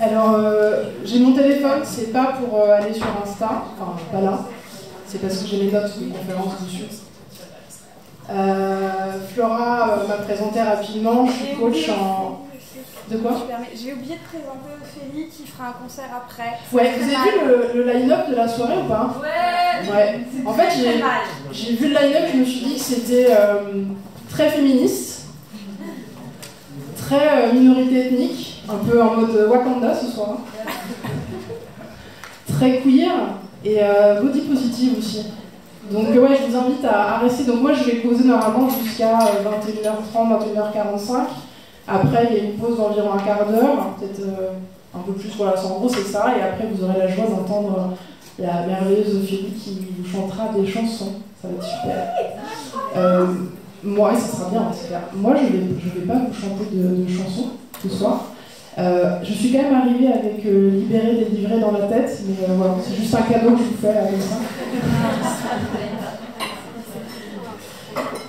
Alors, j'ai mon téléphone, c'est pas pour aller sur Insta, enfin pas là, c'est parce que j'ai mes notes de conférence dessus. Flora m'a présenté rapidement, je suis coach en... De quoi? J'ai oublié de présenter Ophélie qui fera un concert après. Ouais, vous avez vu le line-up de la soirée ou pas? Ouais. En fait, j'ai vu le line-up, je me suis dit que c'était très féministe, très minorité ethnique, un peu en mode Wakanda ce soir. Très queer et body positive aussi. Donc ouais, je vous invite à rester. Donc moi je vais causer normalement jusqu'à 21h30, 21h45. Après il y a une pause d'environ un quart d'heure, peut-être un peu plus, voilà, en gros c'est ça. Et après vous aurez la joie d'entendre la merveilleuse Ophélie qui vous chantera des chansons. Ça va être super. Moi, ça sera bien, c'est clair. Moi je vais pas vous chanter de chansons ce soir. Je suis quand même arrivée avec Libéré, délivré dans la tête, mais voilà, c'est juste un cadeau que je vous fais avec ça.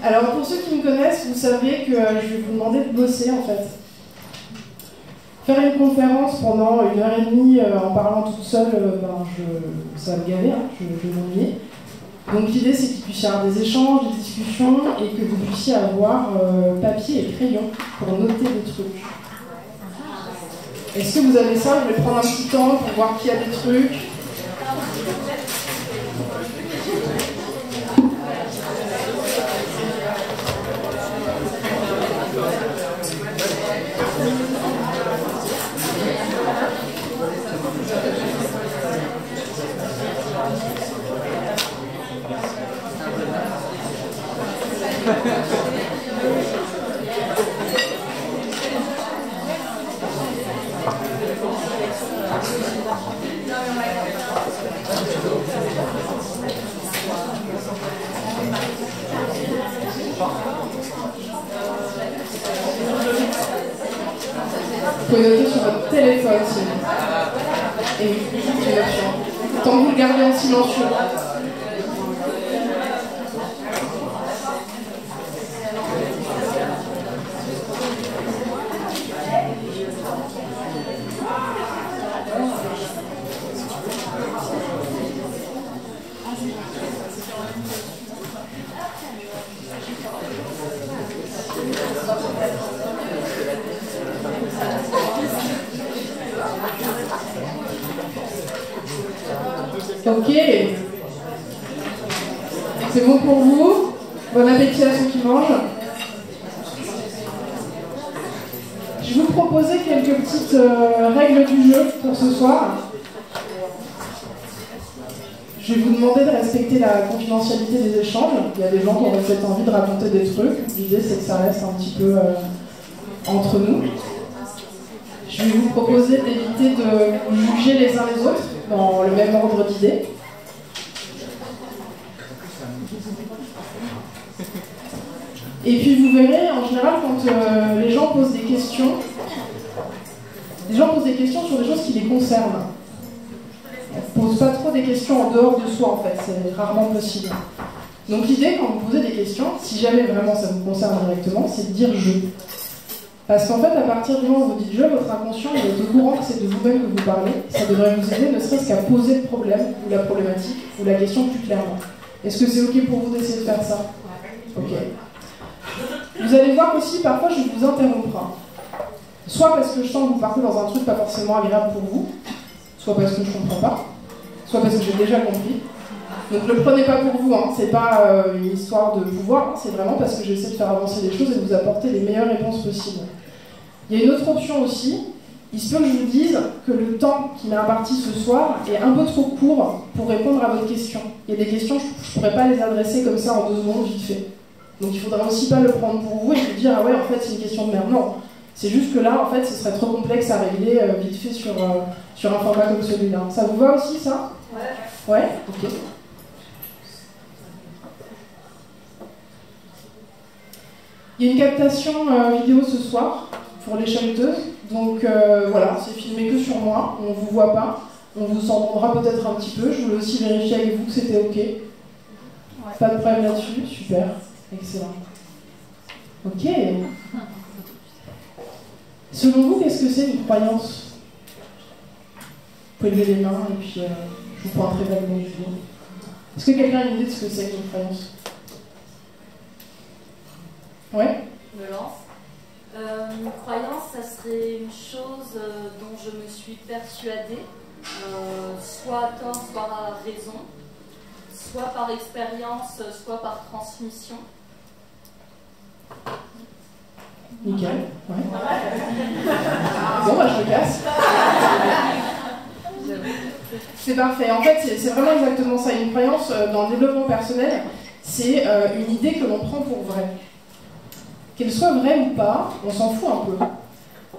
Alors pour ceux qui me connaissent, vous savez que je vais vous demander de bosser en fait. Faire une conférence pendant 1h30 en parlant toute seule, ça va me gaver, hein, je vais m'ennuyer. Donc l'idée c'est qu'il puisse y avoir des échanges, des discussions et que vous puissiez avoir papier et crayon pour noter des trucs. Est-ce que vous avez ça? Je vais prendre un petit temps pour voir qu'il y a des trucs. Vous pouvez noter sur votre téléphone, et juste une option. Tant que vous le gardez en silencieux. Ok, c'est bon pour vous. Bon appétit à ceux qui mangent. Je vais vous proposer quelques petites règles du jeu pour ce soir. Je vais vous demander de respecter la confidentialité des échanges. Il y a des gens qui auraient peut-être envie de raconter des trucs. L'idée c'est que ça reste un petit peu entre nous. Je vais vous proposer d'éviter de juger les uns les autres dans le même ordre d'idées. Et puis vous verrez, en général, quand les gens posent des questions sur des choses qui les concernent. On ne pose pas trop des questions en dehors de soi, en fait, c'est rarement possible. Donc l'idée, quand vous posez des questions, si jamais vraiment ça vous concerne directement, c'est de dire « je ». Parce qu'en fait, à partir du moment où vous dites « je », votre inconscient il est au courant que c'est de vous-même que vous parlez. Ça devrait vous aider, ne serait-ce qu'à poser le problème, ou la problématique, ou la question plus clairement. Est-ce que c'est OK pour vous d'essayer de faire ça? OK. Vous allez voir aussi, parfois, je vais vous interrompre. Soit parce que je sens que vous partez dans un truc pas forcément agréable pour vous, soit parce que je ne comprends pas, soit parce que j'ai déjà compris. Donc ne le prenez pas pour vous, hein. C'est pas une histoire de pouvoir, hein. C'est vraiment parce que j'essaie de faire avancer les choses et de vous apporter les meilleures réponses possibles. Il y a une autre option aussi, il se peut que je vous dise que le temps qui m'est imparti ce soir est un peu trop court pour répondre à votre question. Il y a des questions, je ne pourrais pas les adresser comme ça en 2 secondes vite fait. Donc il ne faudra aussi pas le prendre pour vous et vous dire « ah ouais, en fait c'est une question de merde ». Non, c'est juste que là, en fait, ce serait trop complexe à régler vite fait sur un format comme celui-là. Ça vous va aussi, ça? Ouais. Ouais. Ok. Il y a une captation vidéo ce soir pour les chaleteuses. Donc voilà, c'est filmé que sur moi, on ne vous voit pas. On vous entendra peut-être un petit peu. Je voulais aussi vérifier avec vous que c'était OK. Ouais. Pas de problème là-dessus, super. Excellent. Ok. Selon vous, qu'est-ce que c'est une croyance? pouvez lever les mains et puis je vous pointerai vaguement du doigt. Est-ce que quelqu'un a une idée de ce que c'est qu'une croyance? Ouais? Je me lance. Une croyance, ça serait une chose dont je me suis persuadée, soit à tort, soit à raison, soit par expérience, soit par transmission. Nickel, ouais. Bon, bah je me casse. C'est parfait. En fait, c'est vraiment exactement ça. Une croyance dans le développement personnel, c'est une idée que l'on prend pour vraie. Qu'elle soit vraie ou pas, on s'en fout un peu.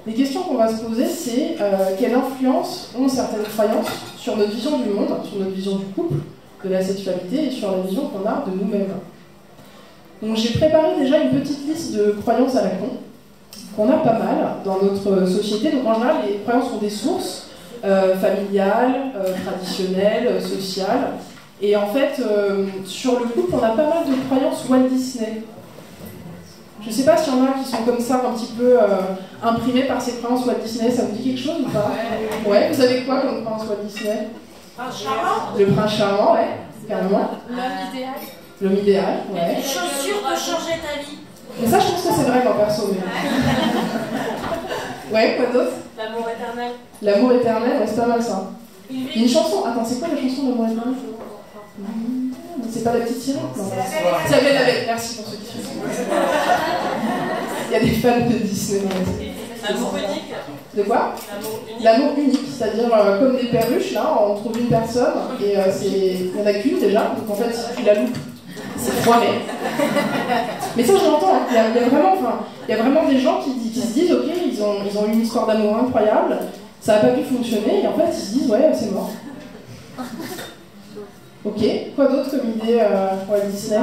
Les questions qu'on va se poser, c'est quelle influence ont certaines croyances sur notre vision du monde, sur notre vision du couple, de la sexualité et sur la vision qu'on a de nous-mêmes. Donc j'ai préparé déjà une petite liste de croyances à la con, qu'on a pas mal dans notre société. Donc en général, les croyances ont des sources familiales, traditionnelles, sociales. Et en fait, sur le couple, on a pas mal de croyances Walt Disney. Je ne sais pas s'il y en a qui sont comme ça, un petit peu imprimés par ces croyances Walt Disney. Ça vous dit quelque chose ou pas? Ouais, vous savez quoi comme croyance Walt Disney? Prince charmant. Le prince charmant, ouais, carrément. L'homme idéal. L'homme idéal, ouais. Les chaussures de changer ta vie. Mais ça, je pense que c'est vrai, moi, perso. Ouais, quoi d'autre? L'amour éternel. L'amour éternel, ouais, c'est pas mal ça. Une chanson, attends, c'est quoi la chanson d'amour éternel? C'est pas la petite sirène? Non. C'est la belle avec, merci pour ceux qui suivent. Il y a des fans de Disney. L'amour unique. De quoi? L'amour unique, c'est-à-dire comme des perruches, là, on trouve une personne et il n'y en a qu'une déjà, donc en fait, si tu la loupes, c'est foiré. Mais ça, je l'entends, il y a vraiment des gens qui se disent, ok, ils ont eu une histoire d'amour incroyable, ça n'a pas pu fonctionner, et en fait, ils se disent, ouais, c'est mort. Ok, quoi d'autre comme idée Walt Disney?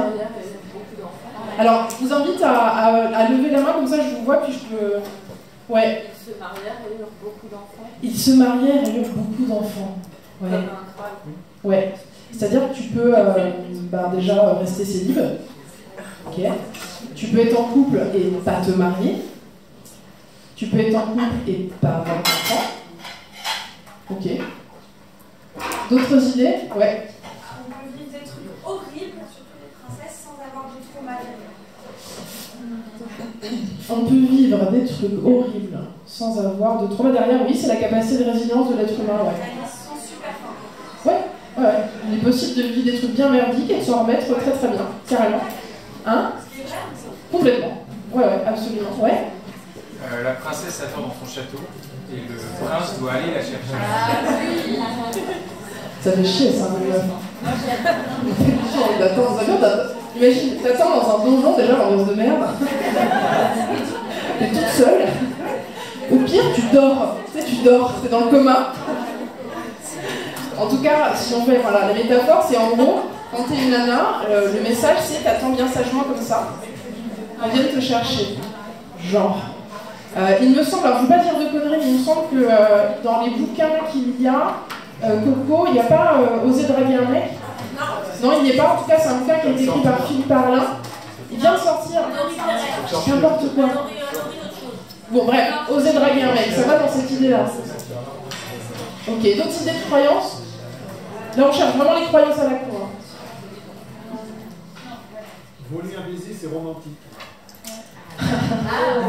Alors, je vous invite à lever la main, comme ça je vous vois, puis je peux... Ouais. Ils se marièrent et eurent beaucoup d'enfants. Ils se marièrent et eurent beaucoup d'enfants. Ouais. Ouais. C'est-à-dire que tu peux déjà rester célib. Ok. Tu peux être en couple et pas te marier. Tu peux être en couple et pas avoir d'enfants. Ok. D'autres idées? Ouais. On peut vivre des trucs horribles, surtout les princesses, sans avoir de trop mal. On peut vivre des trucs horribles sans avoir de trauma derrière. Oui, c'est la capacité de résilience de l'être humain. Ouais. Ils sont super forts. Ouais. Il est possible de vivre des trucs bien merdiques et de s'en remettre très très bien, carrément. Hein? Complètement. Ouais, absolument. Ouais. La princesse attend dans son château et le prince doit aller la chercher. Ça fait chier ça, mon meuf. Imagine, t'attends dans un donjon déjà, l'ambiance de merde. T'es toute seule. Au pire, tu dors. Tu sais, tu dors, t'es dans le coma. En tout cas, si on fait, la métaphore, c'est en gros, quand t'es une nana, le message c'est t'attends bien sagement comme ça. On vient te chercher. Genre. Il me semble, alors je ne veux pas dire de conneries, mais il me semble que dans les bouquins qu'il y a, Coco, il n'y a pas Osé draguer un mec. Non, il n'y est pas. En tout cas, c'est un bouquin qui a été écrit par Philippe Arlin. Il vient de sortir. N'importe quoi. Bon, bref, Osé draguer un mec, ça va dans cette idée-là. Ok, d'autres idées de croyances? Là, on cherche vraiment les croyances à la con. Voler un baiser, c'est romantique.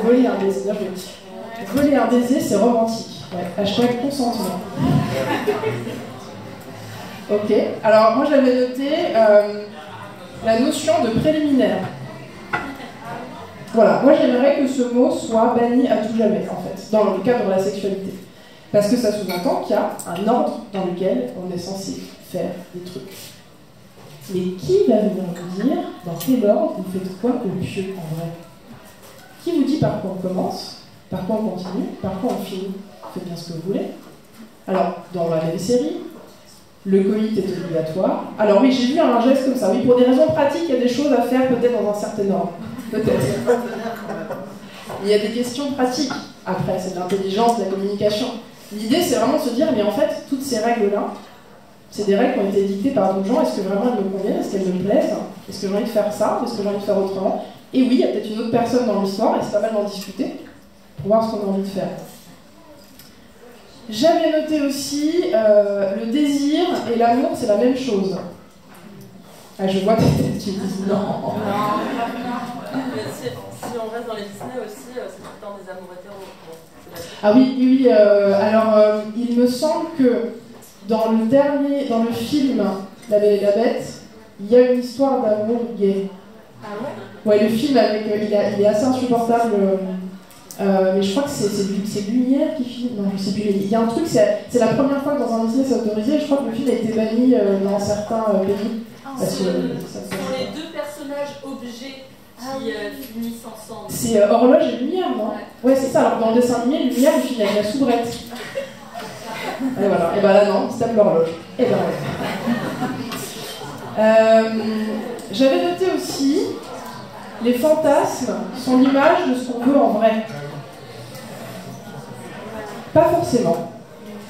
Voler un baiser, bien joué. Voler un baiser, c'est romantique. Ouais, hashtag consentement. Ok, alors moi j'avais noté la notion de préliminaire. Voilà, moi j'aimerais que ce mot soit banni à tout jamais, en fait, dans le cadre de la sexualité. Parce que ça sous-entend qu'il y a un ordre dans lequel on est censé faire des trucs. Mais qui va venir vous dire dans quel ordre vous faites quoi au pieu en vrai? Qui vous dit par quoi on commence, par quoi on continue, par quoi on finit? Faites bien ce que vous voulez. Alors, dans la même série, le coït est obligatoire. Alors oui, j'ai vu un geste comme ça. Oui, pour des raisons pratiques, il y a des choses à faire peut-être dans un certain ordre. Peut-être. Il y a des questions pratiques. Après, c'est de l'intelligence, de la communication. L'idée, c'est vraiment de se dire, mais en fait, toutes ces règles-là, c'est des règles qui ont été dictées par d'autres gens. Est-ce que vraiment elles me conviennent? Est-ce qu'elles me plaisent? Est-ce que j'ai envie de faire ça? Est-ce que j'ai envie de faire autrement? Et oui, il y a peut-être une autre personne dans l'histoire, et c'est pas mal d'en discuter, pour voir ce qu'on a envie de faire. J'avais noté aussi le désir et l'amour, c'est la même chose. Ah, je vois des têtes qui me disent non. Mais si on reste dans les Disney aussi, c'est tout le temps des amours hétéros. Bon, ah oui, oui, alors il me semble que dans le film La Belle et la Bête, il y a une histoire d'amour gay. Ah ouais? Ouais, le film avec, il est assez insupportable. Mais je crois que c'est Lumière qui filme. Non, je sais plus. Il y a un truc, c'est la première fois que dans un Disney c'est autorisé. Je crois que le film a été banni dans certains pays. Parce que, ce sont les deux personnages objets qui finissent ensemble. c'est Horloge et Lumière, non? Ouais, c'est ça. Alors dans le dessin animé, Lumière, il finit avec la soubrette. Et voilà. Et ben là, non, il se tape l'horloge. Et ben ouais. J'avais noté aussi, les fantasmes sont l'image de ce qu'on veut en vrai. Pas forcément.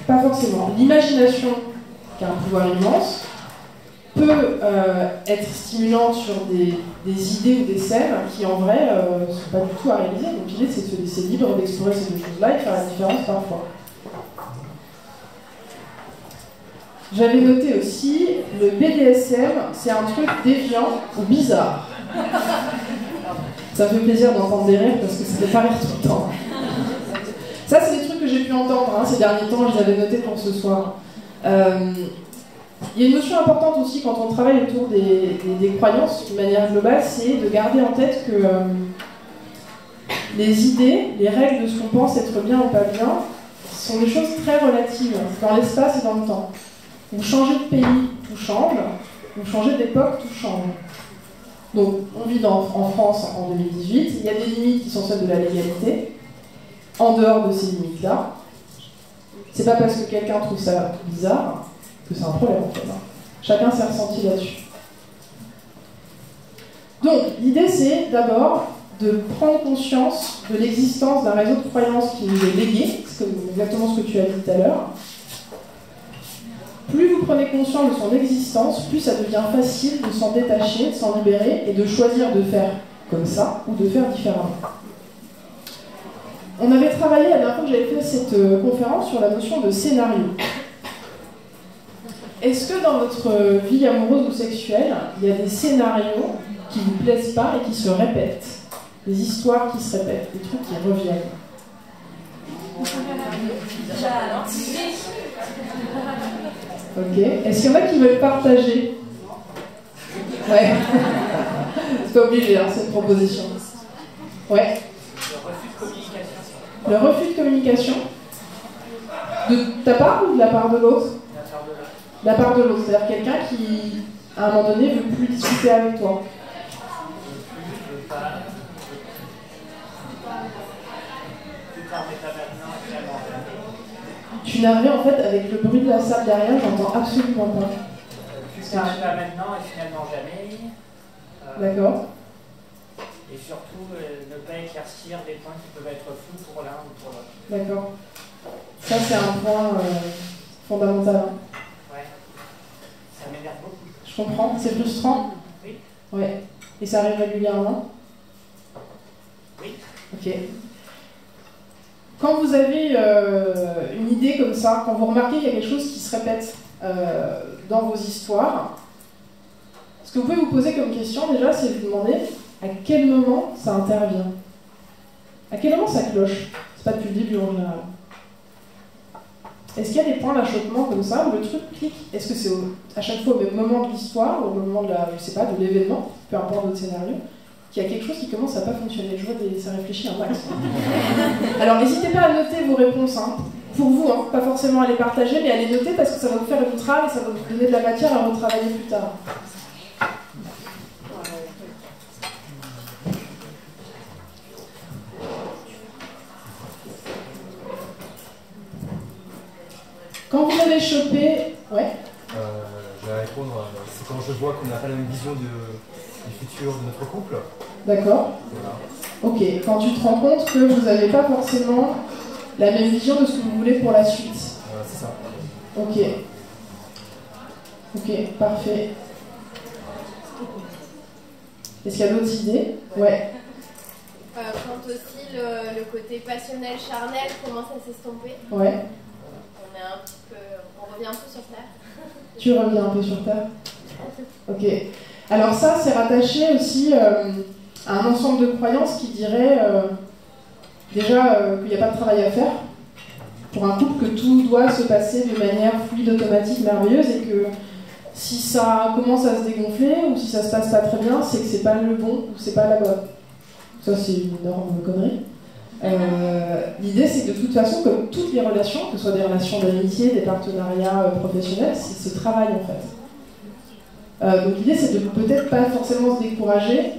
Pas forcément. L'imagination, qui a un pouvoir immense, peut être stimulante sur des idées ou des scènes qui en vrai ne sont pas du tout à réaliser. Donc l'idée c'est de se laisser libre d'explorer ces deux choses-là et de faire la différence parfois. J'avais noté aussi, le BDSM, c'est un truc déviant ou bizarre. Ça me fait plaisir d'entendre des rires parce que ça fait pas rire tout le temps. Ça, c'est des trucs que j'ai pu entendre ces derniers temps, je les avais notés pour ce soir. Il y a une notion importante aussi quand on travaille autour des croyances, d'une manière globale, c'est de garder en tête que les idées, les règles de ce qu'on pense être bien ou pas bien, sont des choses très relatives dans l'espace et dans le temps. Vous changez de pays, tout change. Vous changez d'époque, tout change. Donc, on vit en France en 2018. Il y a des limites qui sont celles de la légalité. En dehors de ces limites-là, c'est pas parce que quelqu'un trouve ça bizarre que c'est un problème, en fait. Chacun s'est ressenti là-dessus. Donc, l'idée, c'est d'abord de prendre conscience de l'existence d'un réseau de croyances qui nous est légué. C'est exactement ce que tu as dit tout à l'heure. Plus vous prenez conscience de son existence, plus ça devient facile de s'en détacher, de s'en libérer et de choisir de faire comme ça ou de faire différemment. On avait travaillé la dernière fois que j'avais fait cette conférence sur la notion de scénario. Est-ce que dans votre vie amoureuse ou sexuelle, il y a des scénarios qui ne vous plaisent pas et qui se répètent? Des histoires qui se répètent, des trucs qui reviennent? Ok. Est-ce qu'il y en a qui veulent partager? Ouais. C'est pas obligé, hein, cette proposition. Ouais. Le refus de communication. De ta part ou de la part de l'autre? De la part de l'autre. C'est-à-dire quelqu'un qui, à un moment donné, ne veut plus discuter avec toi. Tu n'arrives en fait avec le bruit de la salle derrière, j'entends absolument pas. Tu n'arrives pas maintenant et finalement jamais. D'accord. Et surtout, ne pas éclaircir des points qui peuvent être flous pour l'un ou pour l'autre. D'accord. Ça, c'est un point fondamental. Ouais. Ça m'énerve beaucoup. Je comprends. C'est frustrant? Oui. Ouais. Et ça arrive régulièrement? Oui. Ok. Quand vous avez une idée comme ça, quand vous remarquez qu'il y a quelque chose qui se répète dans vos histoires, ce que vous pouvez vous poser comme question déjà, c'est de vous demander à quel moment ça intervient. À quel moment ça cloche? C'est pas depuis le début en général. Est-ce qu'il y a des points d'achoppement comme ça où le truc clique? Est-ce que c'est à chaque fois au même moment de l'histoire ou au moment de je sais pas, de l'événement, peu importe votre scénario, qu'il y a quelque chose qui commence à pas fonctionner? Je vois ça réfléchit un max. Alors n'hésitez pas à noter vos réponses, hein. Pour vous, hein. Pas forcément à les partager, mais à les noter parce que ça va vous faire une trame et ça va vous donner de la matière à retravailler plus tard. Quand vous avez chopé... Ouais. Je vais répondre, c'est quand je vois qu'on n'a pas la même vision du futur de notre couple. D'accord. Voilà. Ok, quand tu te rends compte que vous n'avez pas forcément la même vision de ce que vous voulez pour la suite. C'est ça. Ok. Ok, parfait. Est-ce qu'il y a d'autres idées? Ouais. Quand aussi le côté passionnel, charnel commence à s'estomper. Ouais. reviens un peu sur Terre. Tu reviens un peu sur Terre. Ok. Alors ça, c'est rattaché aussi à un ensemble de croyances qui dirait déjà qu'il n'y a pas de travail à faire pour un couple, que tout doit se passer de manière fluide, automatique, merveilleuse, et que si ça commence à se dégonfler ou si ça se passe pas très bien, c'est que c'est pas le bon ou c'est pas la bonne. Ça, c'est une énorme connerie. L'idée, c'est que de toute façon, comme toutes les relations, que ce soit des relations d'amitié, des partenariats professionnels, c'est ce travail en fait. Donc l'idée, c'est de peut-être pas forcément se décourager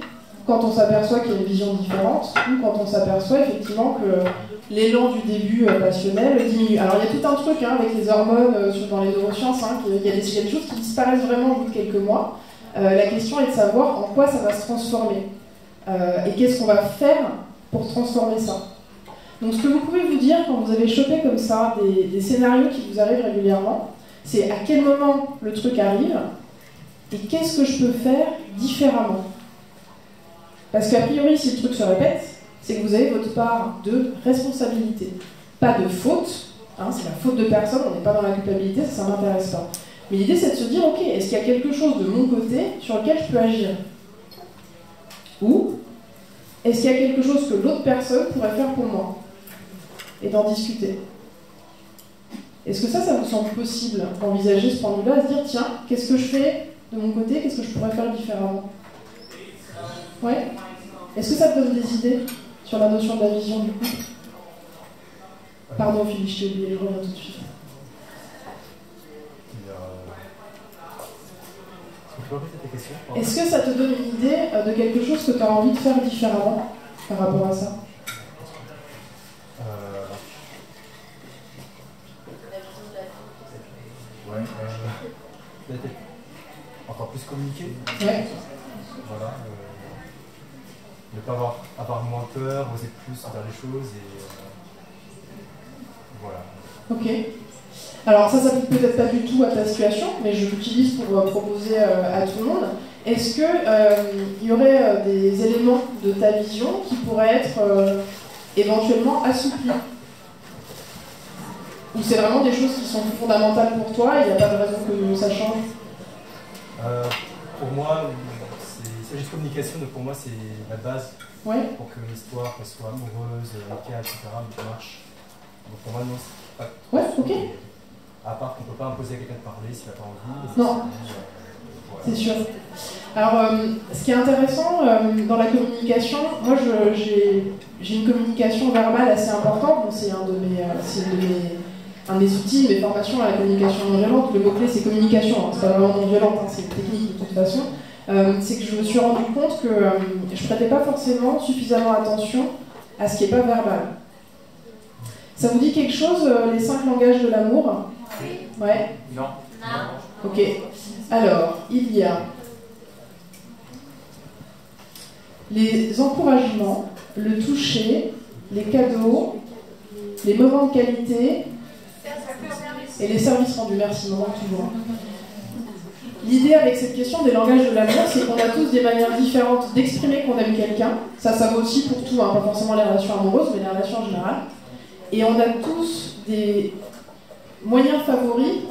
quand on s'aperçoit qu'il y a une vision différente, ou quand on s'aperçoit effectivement que l'élan du début passionnel diminue. Alors il y a tout un truc avec les hormones dans les neurosciences, il y a des choses qui disparaissent vraiment au bout de quelques mois. La question est de savoir en quoi ça va se transformer. Et qu'est-ce qu'on va faire pour transformer ça. Donc ce que vous pouvez vous dire quand vous avez chopé comme ça des scénarios qui vous arrivent régulièrement, c'est à quel moment le truc arrive et qu'est-ce que je peux faire différemment. Parce qu'a priori, si le truc se répète, c'est que vous avez votre part de responsabilité. Pas de faute, c'est la faute de personne, on n'est pas dans la culpabilité, ça ne m'intéresse pas. Mais l'idée, c'est de se dire, ok, est-ce qu'il y a quelque chose de mon côté sur lequel je peux agir? Ou est-ce qu'il y a quelque chose que l'autre personne pourrait faire pour moi? Et d'en discuter. Est-ce que ça vous semble possible d'envisager ce point de vue-là, à se dire, tiens, qu'est-ce que je fais de mon côté, qu'est-ce que je pourrais faire différemment? Ouais. Est-ce que ça te donne des idées sur la notion de la vision du couple? Pardon, Philippe, je t'ai oublié, je reviens tout de suite. Est-ce que ça te donne une idée de quelque chose que tu as envie de faire différemment par rapport à ça? Peut-être encore plus communiquer. Ouais. Voilà. Ne pas avoir moins peur, oser plus faire les choses et voilà. Ok. Alors ça s'applique peut-être pas du tout à ta situation, mais je l'utilise pour proposer à tout le monde. Est-ce qu'il y aurait des éléments de ta vision qui pourraient être éventuellement assouplis? Ou c'est vraiment des choses qui sont fondamentales pour toi et il n'y a pas de raison que ça change? Pour moi, il s'agit de communication, donc pour moi c'est la base pour que l'histoire, qu'elle soit amoureuse, amicale, etc., marche. Donc pour moi, non, c'est pas... Ouais, ok. À part qu'on ne peut pas imposer à quelqu'un de parler s'il n'a pas envie. Non, voilà. C'est sûr. Alors, ce qui est intéressant dans la communication, moi j'ai une communication verbale assez importante. Bon, c'est un des outils de mes formations à la communication non violente. Le mot-clé, c'est communication. C'est pas vraiment non violente, c'est une technique de toute façon. C'est que je me suis rendu compte que je ne prêtais pas forcément suffisamment attention à ce qui n'est pas verbal. Ça vous dit quelque chose, les 5 langages de l'amour? Ouais? Non. Ok. Alors, il y a les encouragements, le toucher, les cadeaux, les moments de qualité et les services rendus. Merci, moment toujours. L'idée avec cette question des langages de l'amour, c'est qu'on a tous des manières différentes d'exprimer qu'on aime quelqu'un. Ça vaut aussi pour tout, pas forcément les relations amoureuses, mais les relations en général. Et on a tous des moyens favoris